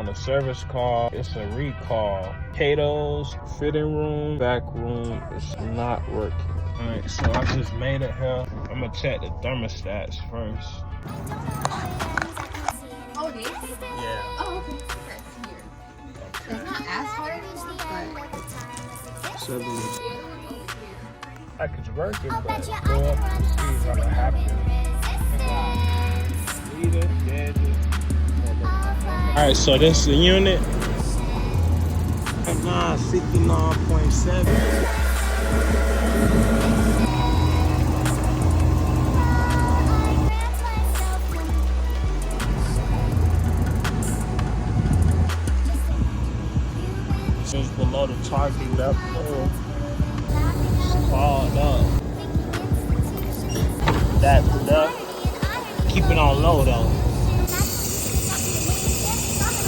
on a service call. It's a recall. Kato's fitting room, back room is not working. Alright, so I just made it here. I'm gonna check the thermostats first. Oh, these? Yeah. Oh, okay. That's here. It's not as hard anymore, but... 70. Like it's working, but go up and see how it happens. Alright, so this is the unit. Right now, 69.7. It's below the target level. It's clogged up. That keep it on low though.